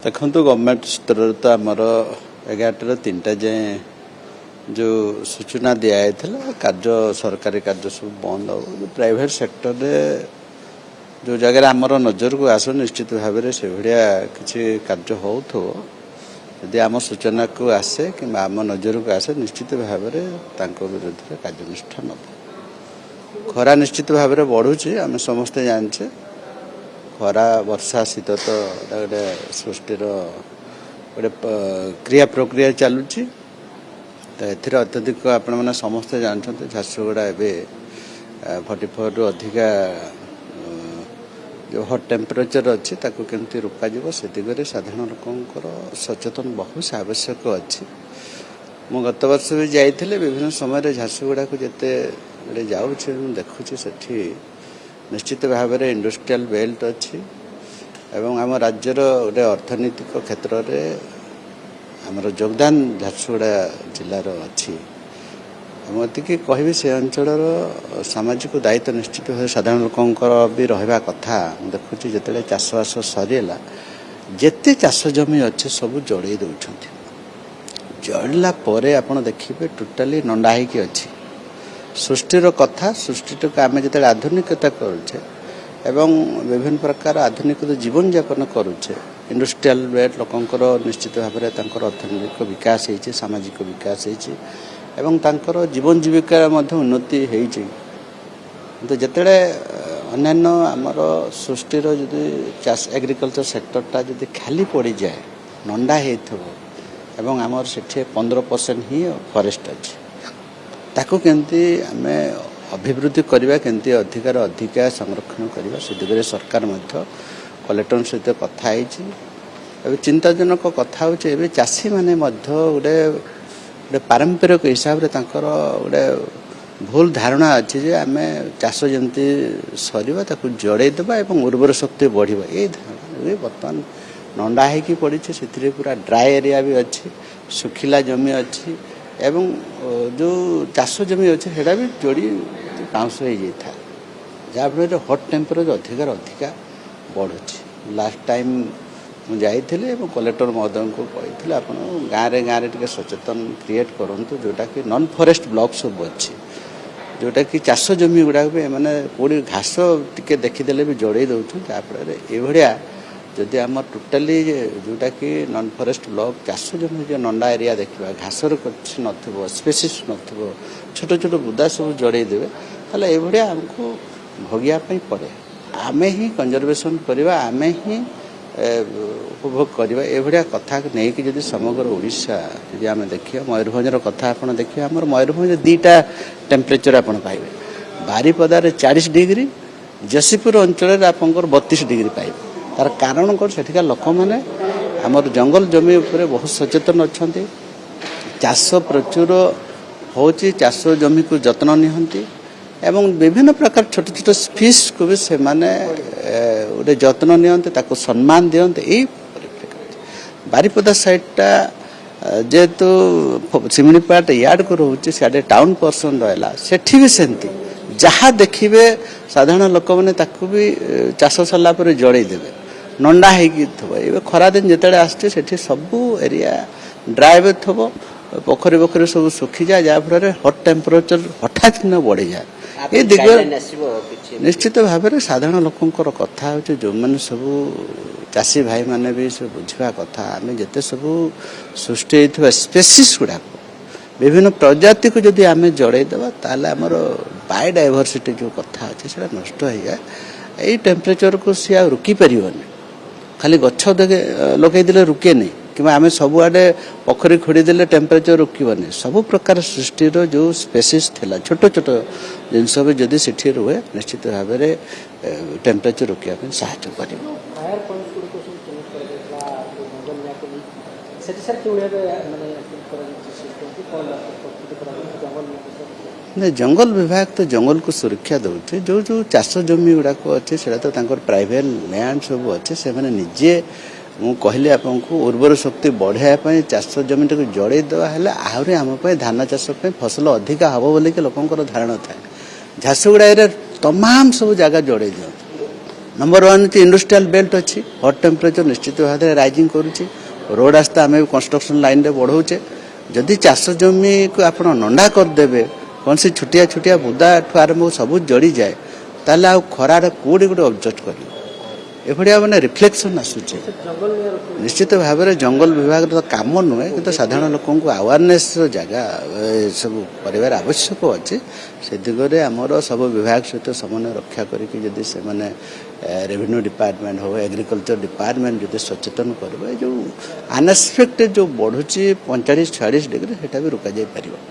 देखो गवर्नमेंट स्तर तो आमर 11 3टा जाए जो सूचना दिखाई कार्य सरकारी कार्य सब बंद हो प्राइवेट सेक्टर रे जो जगह आमर नजर को आस निश्चित भाव से भाया किसी कार्य हो यदि आम सूचना को आसे कि आम नजर को आसे निश्चित भाव विरुद्ध कार्यानुष्ठान नब खरा निश्चित भाव बढ़ुची आम समस्ते जानचे खरा वर्षा शीत तो गोटे सृष्टिर गोटे क्रिया प्रक्रिया चलुची तो एथिर अत्यधिक आपण मैंने समस्ते जानते झारसुगुड़ा एवं 44 रु अधिका जो हट टेम्परेचर अच्छी ताकू केमती रोक से दिगरे साधारण लोकंर सचेतन बहुत आवश्यक अच्छी मु गत वर्ष भी जाइए विभिन्न समय झारसुगुड़ा को जिते जाऊे देखुची सेठी निश्चित भाव में इंडस्ट्रियल बेल्ट अच्छी एवं आम राज्यर गोटे अर्थनैतिक क्षेत्र में आमर योगदान झारसुगुड़ा जिलार अच्छी मतिक कहि से अंचल सामाजिक दायित्व निश्चित भाव साधारण लोकंर भी रहा कथा देखुची जिते चाषबास सरीला जिते चाष जमी अच्छे सब जड़े दौरान जड़ला आपड़ देखिए टोटाली नंडा होगी अच्छी सृष्टिर कथा सृष्टि को आम जो आधुनिकता करुचे एवं विभिन्न प्रकार आधुनिक जीवन यापन करुचे इंडस्ट्रियल बेल्ट लोकंर निश्चित भाव में अर्थनैतिक विकास होती सामाजिक विकास होती एवं तांकर जीवन जीविका उन्नति होती तो जिते अन्य आमर सृष्टिर जदि एग्रीकल्चर सेक्टरटा जदि खाली पड़ जाए नंडा एवं आमर से 15% ही फॉरेस्ट अच्छी ताकू केमती आम अभिवृद्धि करवा केमती अधिकार अधिका संरक्षण करवा से दिगरे सरकार कलेक्टर सहित कथा है चिंताजनक कथा हो चाषी माने गोटे पारंपरिक हिसाब से गोटे भूल धारणा अच्छी जे आम चाष जमी सरीबा ताकू जड़ेदेवा और उर्वर शक्ति बढ़िबा ये बर्तमान नंडा होगी पड़ी से पूरा ड्राई एरिया भी अच्छी सुखिला जमी अच्छी एवं जो चाष जमी अच्छे सेटा भी जोड़ी पाउंस हो जाता जहाँफल हट टेम्परेचर अधिका बढ़ुची लास्ट टाइम मुझे कलेक्टर महोदय को कही आप गाँव टे सचेतन क्रिएट करूँ जोटा कि नॉन फॉरेस्ट ब्लॉक सब अच्छी जोटा कि चाष जमी गुड़ा भी मैंने पूरी घास टिके देखीदे भी जड़े दौन जहाँफल ये जदि आम टोटाली जोटा कि नॉन फॉरेस्ट ब्लॉक चाष जमी जो नंडा एरिया देखा घासर कुछ न स्पेसीस न छोट छोट बुदा सब जड़े देवे ताले ये आमको भोगियापी पड़े आमे ही कंजर्वेशन करवा आमे ही उपभोग करवा ये कथा नहीं कि जदि समग्र ओडिशा जदि आम देखिए मयूरभंजर कथा आप देखिए आम मयूरभंज 2टा टेम्परेचर आप पाइबे बारिपदार 40 डिग्री जसीपुर अंचल आप 32 डिग्री पाइबे तार कारण कौन सेठिका लोक मैंने आमर जंगल जमी उपरे बहुत सचेतन अच्छा चाष प्रचुर होची चाष जमी को जत्न निहंती एवं विभिन्न प्रकार छोट छोट फिश को भी से माने गोटे जत्न नियंते ताको सम्मान दियंते यही बारिपदा साइडटा जेहेतु सिमिलीपाट यार्ड को रोचे सियाडे टाउन पर्सन रहा सेठी भी सेमती जहाँ देखिए साधारण लोक मैंने ताकू भी चाष सरला जड़े देवे नंडा हो खरा दिन जिते आसचे से सबू एरिया ड्राई थब पोखरी पोखरी सब सुखी जाए जहाँफल हट टेम्परेचर हठात न बढ़ी जाए ये दिग निश्चित भाव में साधारण लोकंर कथा हो जो मैंने सब चाषी भाई माने भी सब बुझा कथा आम जिते सब सृष्टि होता स्पेसीस गुड़ाक विभिन्न प्रजाति को जदि आम जड़ेदेवा ताल आमर बायोडाइवर्सिटी जो कथा अच्छे से नष्ट हो जाए यही टेम्परेचर को सी आ रुकी पारनी खाली गछ लगे रुके नहीं कि आम सबुआडे पोखरी खोड़ीदे टेम्परेचर रुकबनी सब प्रकार सृष्टिर जो स्पेसीस थिला छोट छोट जिनस भी जदि सेठी रुहे निश्चित भाव में टेम्परेचर रोकने साहाय्य कर नहीं जंगल विभाग तो जंगल को सुरक्षा दौचे जो जो चाष जमी गुड़ाक अच्छे से प्राइवेट लैंड सब अच्छे से निजे मु कहली आपको उर्वर शक्ति बढ़ाई चाष जमी टाक जड़े देवा आहरी आम धान चाष फसल अधिका हम बोलिक लोकंर धारणा था झारसुगुड़ा तमाम सब जगह जड़े दिखाँ नंबर वन हूँ इंडस्ट्रियल बेल्ट अच्छी हट टेम्परेचर निश्चित भाव में राइजिंग करुच्ची रोड रास्ता आम कंस्ट्रक्शन लाइन रे बढ़ाऊे जदि चाष जमी को आप नंडा करदे कौन सी छुटिया छुटिया बुदा आरंभ सब जड़ी जाए ताले आ खरार कौड़ी गोटे अबजस्ट कर एभलिया माने रिफ्लेक्शन आसूचे निश्चित भाव में जंगल विभाग तो काम नुहे कि साधारण लोक अवेयरनेस जगह सब कर आवश्यक अच्छे से दिगरे आमर सब विभाग सहित समन्वय रक्षा करके जदि से माने रेवेन्यू डिपार्टमेंट हो एग्रीकल्चर डिपार्टमेंट जदि सचेतन करेंगे जो अनएक्सपेक्टेड जो बढ़ुची 45-46 डिग्री सेटा भी रोक जाई परिबो।